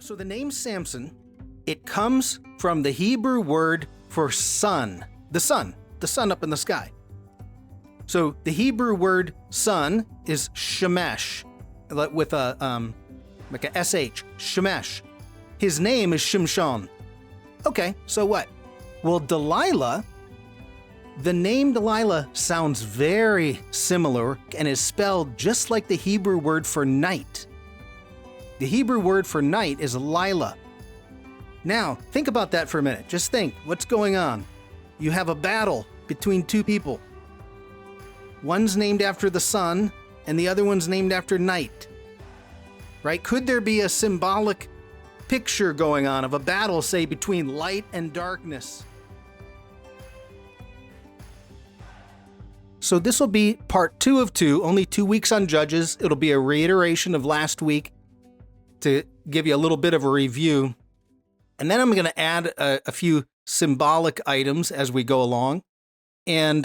So the name Samson, it comes from the Hebrew word for sun, the sun up in the sky. So the Hebrew word sun is shamesh, with a like a sh, shamesh. His name is Shimshon. Okay, so what? Well, Delilah, the name Delilah sounds very similar and is spelled just like the Hebrew word for night. The Hebrew word for night is lilah. Now, think about that for a minute. Just think, what's going on? You have a battle between two people. One's named after the sun, and the other one's named after night. Right? Could there be a symbolic picture going on of a battle, say, between light and darkness? So this will be part 2 of 2, only 2 weeks on Judges. It'll be a reiteration of last week to give you a little bit of a review. And then I'm going to add a few symbolic items as we go along. And,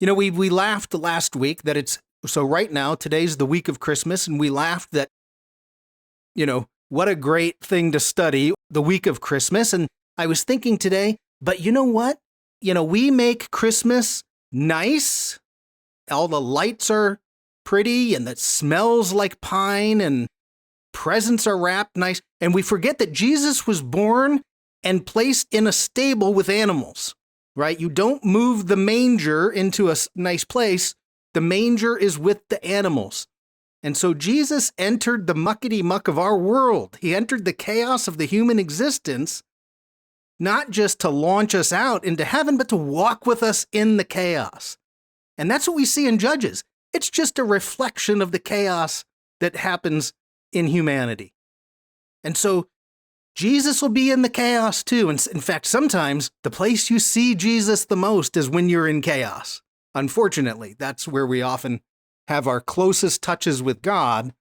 we laughed last week that it's, so right now, today's the week of Christmas, and we laughed that, what a great thing to study, the week of Christmas. And I was thinking today, but you know what? We make Christmas nice. All the lights are pretty, and it smells like pine, and presents are wrapped nice. And we forget that Jesus was born and placed in a stable with animals, right? You don't move the manger into a nice place. The manger is with the animals. And so Jesus entered the muckety-muck of our world. He entered the chaos of the human existence, not just to launch us out into heaven, but to walk with us in the chaos. And that's what we see in Judges. It's just a reflection of the chaos that happens in humanity. And so Jesus will be in the chaos too. And in fact, sometimes the place you see Jesus the most is when you're in chaos. Unfortunately, that's where we often have our closest touches with God,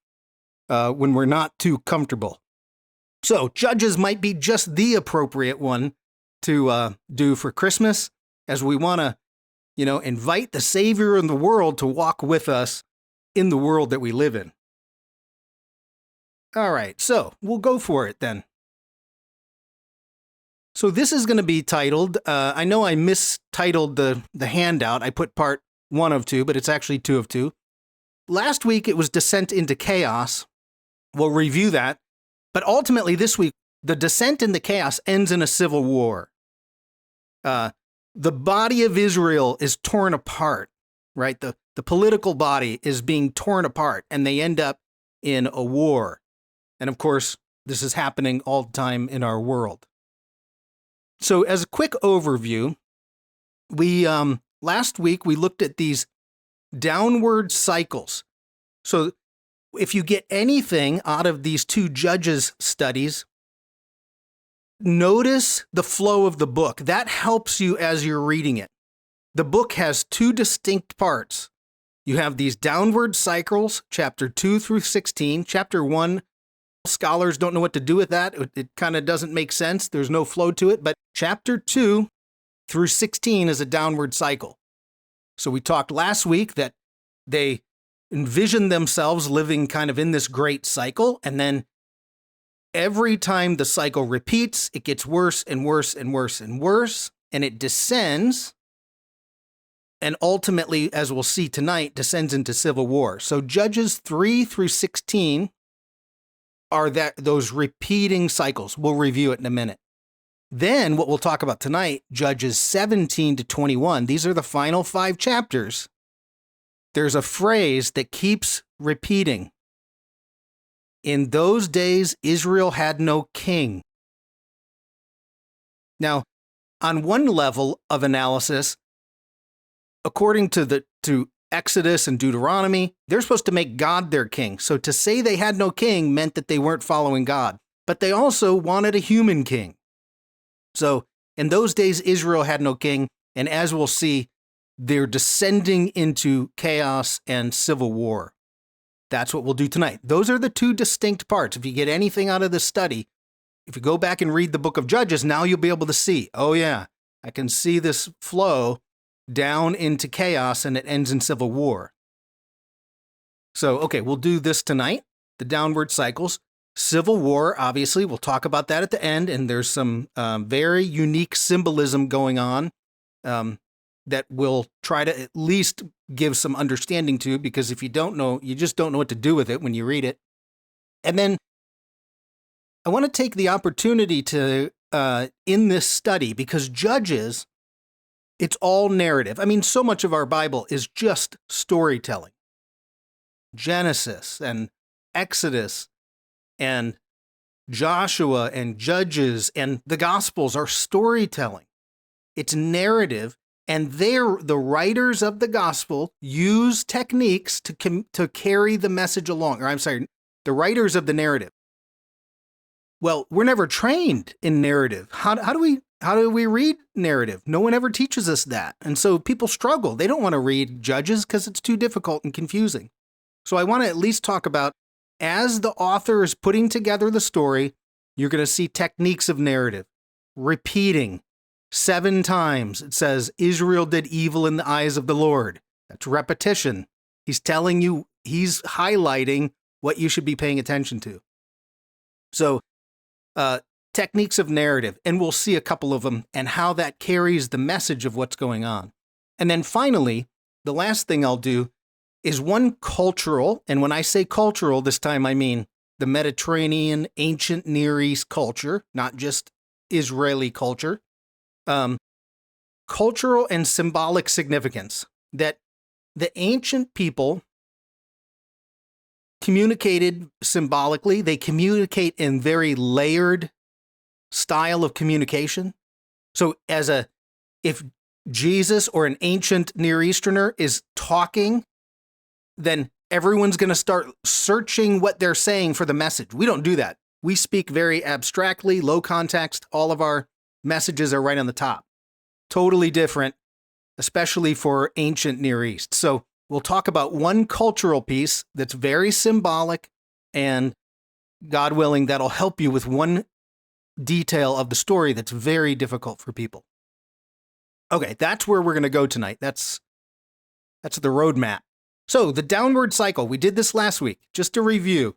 when we're not too comfortable. So Judges might be just the appropriate one to do for Christmas, as we want to, invite the Savior in the world to walk with us in the world that we live in. All right, so we'll go for it then. So this is going to be titled, I know I mistitled the handout. I put part 1 of 2, but it's actually 2 of 2. Last week it was Descent into Chaos. We'll review that. But ultimately this week, the descent into chaos ends in a civil war. The body of Israel is torn apart, right? The political body is being torn apart, and they end up in a war. And of course, this is happening all the time in our world. So as a quick overview, we last week we looked at these downward cycles. So if you get anything out of these 2 Judges studies, notice the flow of the book. That helps you as you're reading it. The book has 2 distinct parts. You have these downward cycles, chapter 2 through 16. Chapter 1, scholars don't know what to do with that. It kind of doesn't make sense. There's no flow to it. But chapter 2 through 16 is a downward cycle. So we talked last week that they envision themselves living kind of in this great cycle, and then every time the cycle repeats, it gets worse and worse and worse and worse, and it descends, and ultimately, as we'll see tonight, descends into civil war. So Judges 3 through 16 are those repeating cycles. We'll review it in a minute. Then what we'll talk about tonight, Judges 17 to 21, these are the final 5 chapters. There's a phrase that keeps repeating. In those days, Israel had no king. Now, on one level of analysis, according to Exodus and Deuteronomy, they're supposed to make God their king. So to say they had no king meant that they weren't following God. But they also wanted a human king. So in those days, Israel had no king. And as we'll see, they're descending into chaos and civil war. That's what we'll do tonight. Those are the 2 distinct parts. If you get anything out of this study, if you go back and read the book of Judges, now you'll be able to see, oh yeah, I can see this flow down into chaos and it ends in civil war. So, okay, we'll do this tonight, the downward cycles. Civil war, obviously, we'll talk about that at the end, and there's some very unique symbolism going on that we'll try to at least give some understanding to, because if you don't know, you just don't know what to do with it when you read it. And then I want to take the opportunity to, in this study, because Judges, it's all narrative. I mean, so much of our Bible is just storytelling. Genesis and Exodus and Joshua and Judges and the Gospels are storytelling. It's narrative, and the writers of the Gospel use techniques to carry the message along. Or I'm sorry, the writers of the narrative. Well, we're never trained in narrative. How do we read narrative? No one ever teaches us that. And so people struggle. They don't want to read Judges because it's too difficult and confusing. So I want to at least talk about, as the author is putting together the story, you're going to see techniques of narrative. Repeating 7 times. It says, Israel did evil in the eyes of the Lord. That's repetition. He's telling you, he's highlighting what you should be paying attention to. So, techniques of narrative, and we'll see a couple of them and how that carries the message of what's going on. And then finally, the last thing I'll do is one cultural, and when I say cultural, this time I mean the Mediterranean, ancient Near East culture, not just Israeli culture. Cultural and symbolic significance, that the ancient people communicated symbolically. They communicate in very layered style of communication. So if Jesus or an ancient Near Easterner is talking, then everyone's going to start searching what they're saying for the message. We don't do that. We speak very abstractly, low context. All of our messages are right on the top. Totally different, especially for ancient Near East. So we'll talk about one cultural piece that's very symbolic, and God willing, that'll help you with one detail of the story that's very difficult for people. Okay, that's where we're going to go tonight. That's the roadmap. So the downward cycle, we did this last week. Just to review,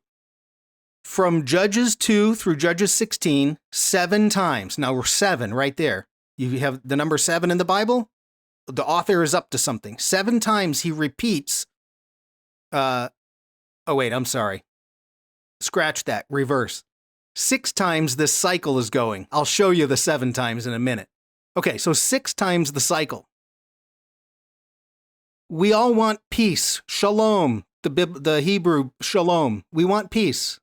from Judges 2 through Judges 16, 7 times. Now we're 7 right there. You have the number 7 in the Bible. The author is up to something. 7 times he repeats. Oh, wait, I'm sorry. Scratch that. Reverse. 6 times this cycle is going. I'll show you the 7 times in a minute. Okay, so 6 times the cycle. We all want peace. Shalom. The Hebrew shalom. We want peace.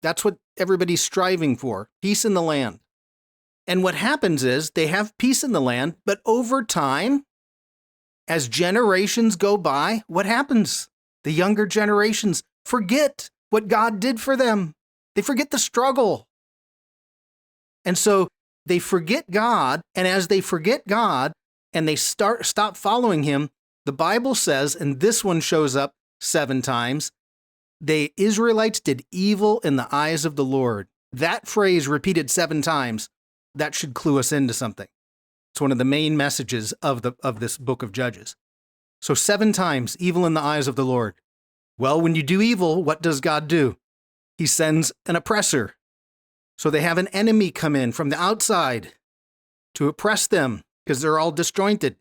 That's what everybody's striving for. Peace in the land. And what happens is they have peace in the land, but over time, as generations go by, what happens? The younger generations forget what God did for them. They forget the struggle. And so they forget God, and as they forget God and they stop following him, the Bible says, and this one shows up 7 times, the Israelites did evil in the eyes of the Lord. That phrase repeated 7 times, that should clue us into something. It's one of the main messages of this book of Judges. So 7 times, evil in the eyes of the Lord. Well, when you do evil, what does God do? He sends an oppressor. So they have an enemy come in from the outside to oppress them because they're all disjointed.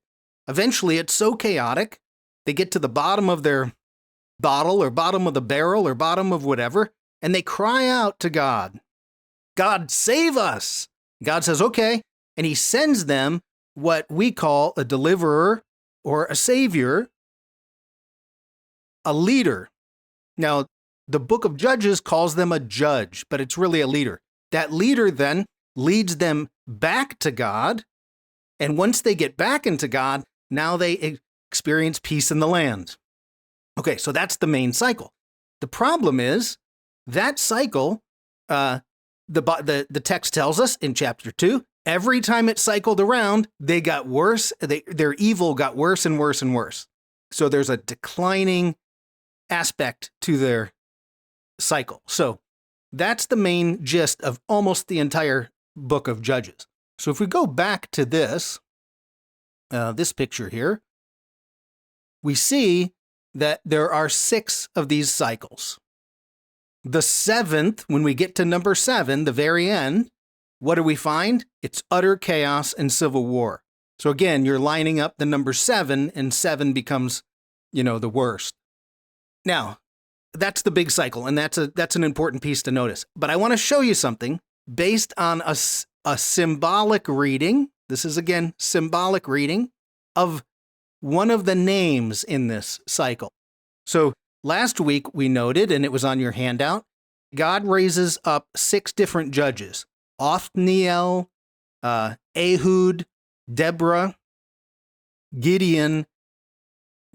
Eventually, it's so chaotic, they get to the bottom of their bottle or bottom of the barrel or bottom of whatever, and they cry out to God. God, save us. God says, okay. And he sends them what we call a deliverer or a savior, a leader. Now, the book of Judges calls them a judge, but it's really a leader. That leader then leads them back to God. And once they get back into God, now they experience peace in the land. Okay, so that's the main cycle. The problem is that cycle, the text tells us in chapter 2, every time it cycled around, they got worse. Their evil got worse and worse and worse. So there's a declining aspect to their cycle. So that's the main gist of almost the entire book of Judges. So if we go back to this picture here, we see that there are 6 of these cycles. The seventh, when we get to number 7, the very end, what do we find? It's utter chaos and civil war. So again, you're lining up the number 7, and 7 becomes, the worst. Now, that's the big cycle, and that's an important piece to notice. But I want to show you something based on a symbolic reading. This is, again, symbolic reading of one of the names in this cycle. So last week we noted, and it was on your handout, God raises up 6 different judges: Othniel, Ehud, Deborah, Gideon,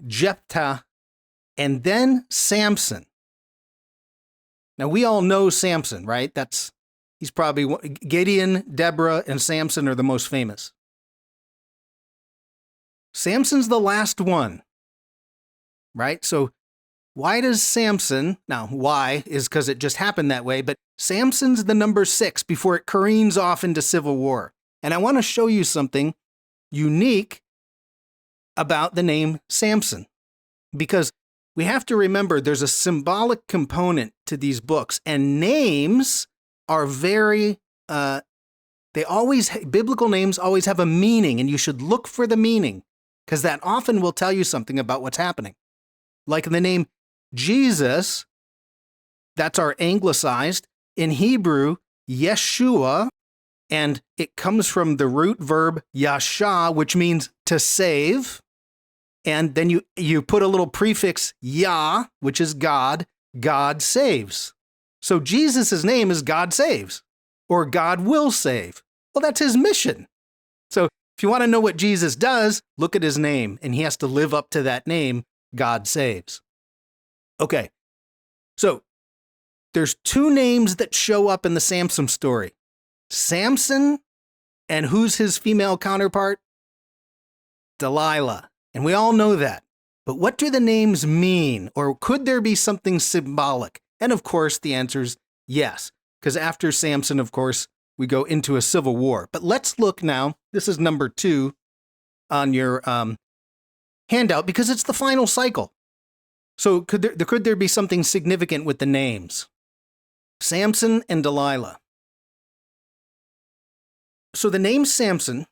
Jephthah, and then Samson. Now, we all know Samson, right? He's probably Gideon, Deborah, and Samson are the most famous. Samson's the last one, right? So why does Samson, now why is because it just happened that way, but Samson's the number 6 before it careens off into civil war. And I want to show you something unique about the name Samson, because we have to remember there's a symbolic component to these books, and names are very, biblical names always have a meaning, and you should look for the meaning, because that often will tell you something about what's happening. Like the name Jesus, that's our anglicized, in Hebrew, Yeshua, and it comes from the root verb yasha, which means to save. And then you put a little prefix Yah, which is God. God saves. So Jesus' name is God saves, or God will save. Well, that's his mission. So if you want to know what Jesus does, look at his name, and he has to live up to that name, God saves. Okay, so there's 2 names that show up in the Samson story. Samson, and who's his female counterpart? Delilah. And we all know that. But what do the names mean? Or could there be something symbolic? And of course, the answer is yes. Because after Samson, of course, we go into a civil war. But let's look now. This is number 2 on your handout, because it's the final cycle. So could there be something significant with the names? Samson and Delilah. So the name Samson,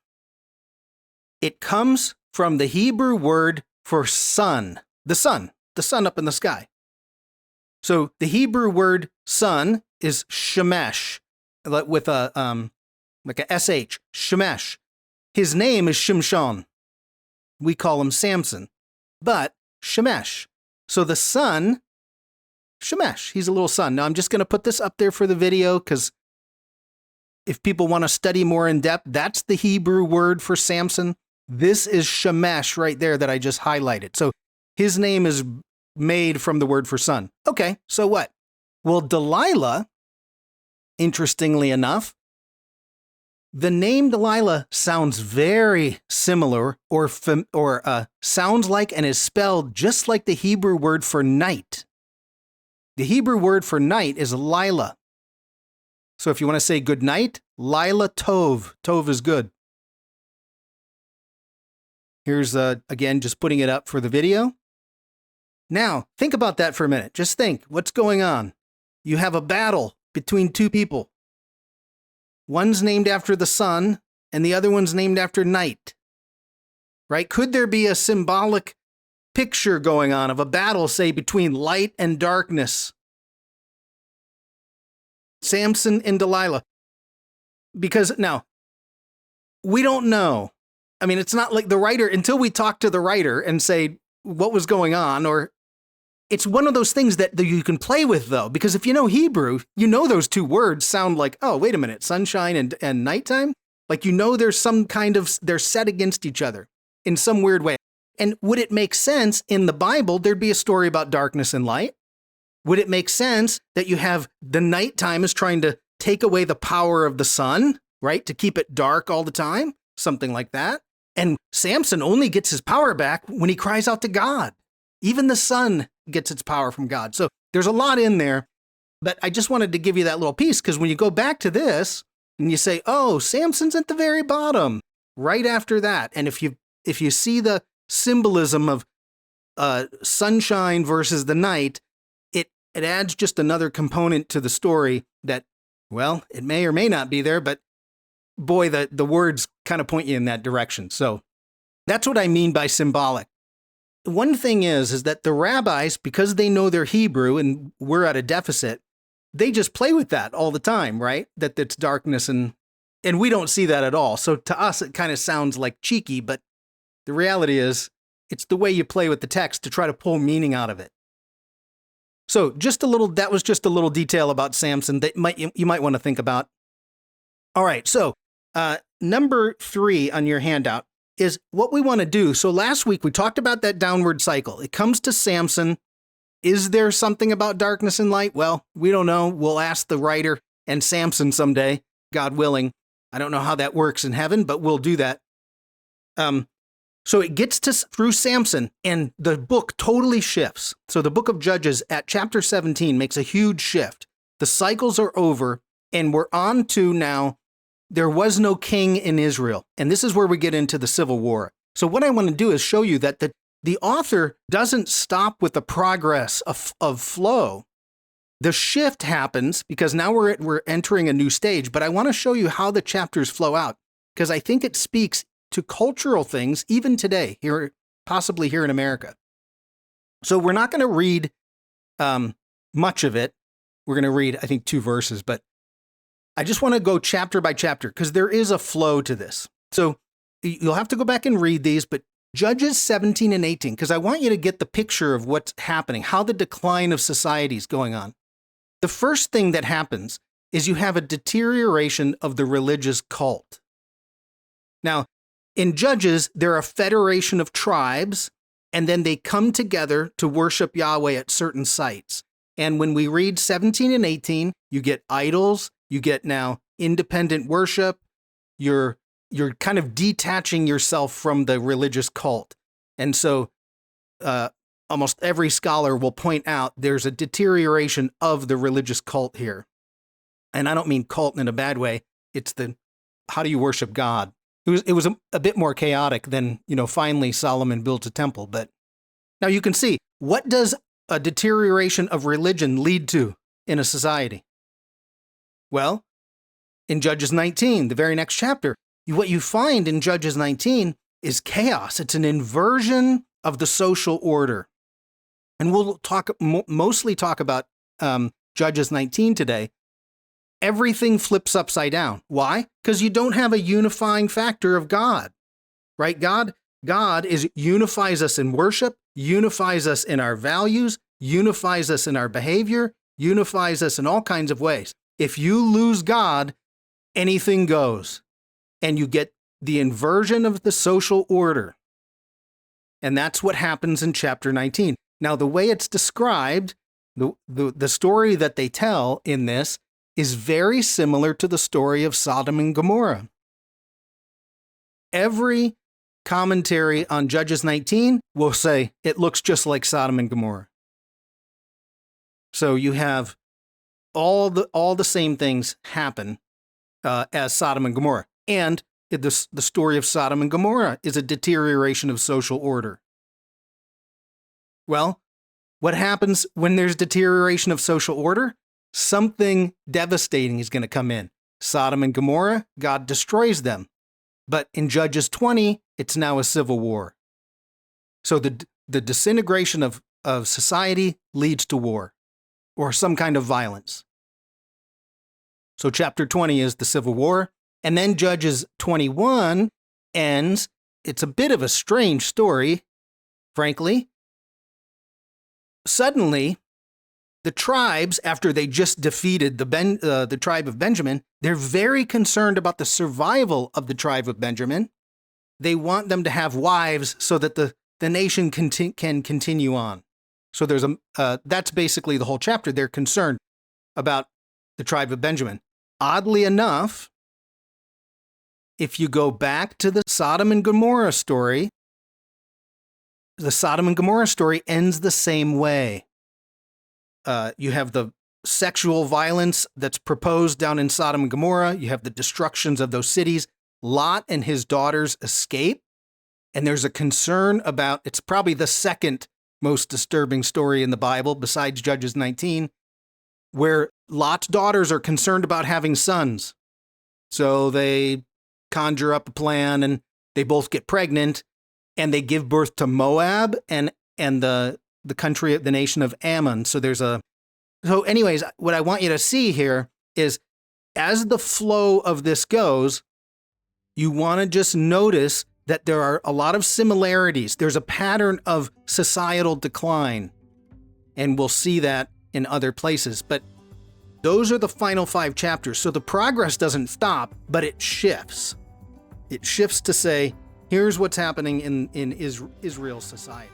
it comes from the Hebrew word for sun, the sun up in the sky. So the Hebrew word sun is shamesh, with a like a sh, shamesh. His name is Shimshon. We call him Samson, but shamesh. So the sun, shamesh, he's a little sun. Now I'm just going to put this up there for the video, because if people want to study more in depth, that's the Hebrew word for Samson. This is shamesh right there that I just highlighted. So his name is made from the word for sun. Okay, so what? Well, Delilah, interestingly enough, the name Delilah sounds very similar, or sounds like and is spelled just like the Hebrew word for night. The Hebrew word for night is lilah. So if you want to say good night, lilah tov. Tov is good. Here's, again, just putting it up for the video. Now, think about that for a minute. Just think, what's going on? You have a battle between 2 people. One's named after the sun, and the other one's named after night. Right? Could there be a symbolic picture going on of a battle, say, between light and darkness? Samson and Delilah. Because, now, we don't know. I mean, it's not like the writer, until we talk to the writer and say what was going on, or it's one of those things that you can play with, though, because if you know Hebrew, you know those 2 words sound like, oh, wait a minute, sunshine and nighttime? Like, there's some kind of, they're set against each other in some weird way. And would it make sense in the Bible there'd be a story about darkness and light? Would it make sense that you have the nighttime is trying to take away the power of the sun, right? To keep it dark all the time? Something like that. And Samson only gets his power back when he cries out to God. Even the sun gets its power from God. So there's a lot in there, but I just wanted to give you that little piece, because when you go back to this and you say, oh, Samson's at the very bottom, right after that. And if you see the symbolism of sunshine versus the night, it adds just another component to the story that, well, it may or may not be there, but boy, the words kind of point you in that direction. So that's what I mean by symbolic. One thing is that the rabbis, because they know their Hebrew and we're at a deficit, they just play with that all the time, right? That it's darkness and we don't see that at all. So to us, it kind of sounds like cheeky, but the reality is it's the way you play with the text to try to pull meaning out of it. So that was just a little detail about Samson that you might want to think about. All right, so number 3 on your handout is what we want to do. So last week we talked about that downward cycle. It comes to Samson. Is there something about darkness and light? Well, we don't know. We'll ask the writer and Samson someday, God willing. I don't know how that works in heaven, but we'll do that. So it gets through Samson, and the book totally shifts. So the book of Judges at chapter 17 makes a huge shift. The cycles are over, and we're on to now, there was no king in Israel. And this is where we get into the civil war. So what I want to do is show you that the author doesn't stop with the progress of flow. The shift happens because now we're entering a new stage, but I want to show you how the chapters flow out, because I think it speaks to cultural things, even today, possibly here in America. So we're not going to read much of it. We're going to read, I think, 2 verses, but I just want to go chapter by chapter because there is a flow to this. So you'll have to go back and read these, but Judges 17 and 18, because I want you to get the picture of what's happening, how the decline of society is going on. The first thing that happens is you have a deterioration of the religious cult. Now, in Judges, they're a federation of tribes, and then they come together to worship Yahweh at certain sites. And when we read 17 and 18, you get idols, you get now independent worship, you're kind of detaching yourself from the religious cult. And so almost every scholar will point out there's a deterioration of the religious cult here. And I don't mean cult in a bad way. It's how do you worship God? It was a bit more chaotic than, finally Solomon built a temple. But now you can see, what does a deterioration of religion lead to in a society? Well, in Judges 19, the very next chapter, what you find in Judges 19 is chaos. It's an inversion of the social order. And we'll mostly talk about Judges 19 today. Everything flips upside down. Why? Because you don't have a unifying factor of God, right? God unifies us in worship, unifies us in our values, unifies us in our behavior, unifies us in all kinds of ways. If you lose God, anything goes, and you get the inversion of the social order. And that's what happens in chapter 19. Now, the way it's described, the story that they tell in this is very similar to the story of Sodom and Gomorrah. Every commentary on Judges 19 will say it looks just like Sodom and Gomorrah. So you have all the same things happen as Sodom and Gomorrah. And the story of Sodom and Gomorrah is a deterioration of social order. Well, what happens when there's deterioration of social order? Something devastating is going to come in. Sodom and Gomorrah, God destroys them. But in Judges 20, it's now a civil war. So the disintegration of society leads to war or some kind of violence. So chapter 20 is the civil war. And then Judges 21 ends. It's a bit of a strange story, frankly. Suddenly, the tribes, after they just defeated the tribe of Benjamin, they're very concerned about the survival of the tribe of Benjamin. They want them to have wives so that the nation can continue on. So that's basically the whole chapter. They're concerned about the tribe of Benjamin. Oddly enough, if you go back to the Sodom and Gomorrah story, the Sodom and Gomorrah story ends the same way. You have the sexual violence that's proposed down in Sodom and Gomorrah. You have the destructions of those cities. Lot and his daughters escape. And there's a concern about, it's probably the second most disturbing story in the Bible, besides Judges 19, where Lot's daughters are concerned about having sons. So they conjure up a plan and they both get pregnant and they give birth to Moab and the country, the nation of Ammon. So anyways, what I want you to see here is as the flow of this goes, you want to just notice that there are a lot of similarities. There's a pattern of societal decline, and we'll see that in other places. But those are the final 5 chapters. So the progress doesn't stop, but it shifts. It shifts to say, here's what's happening in Israel's society.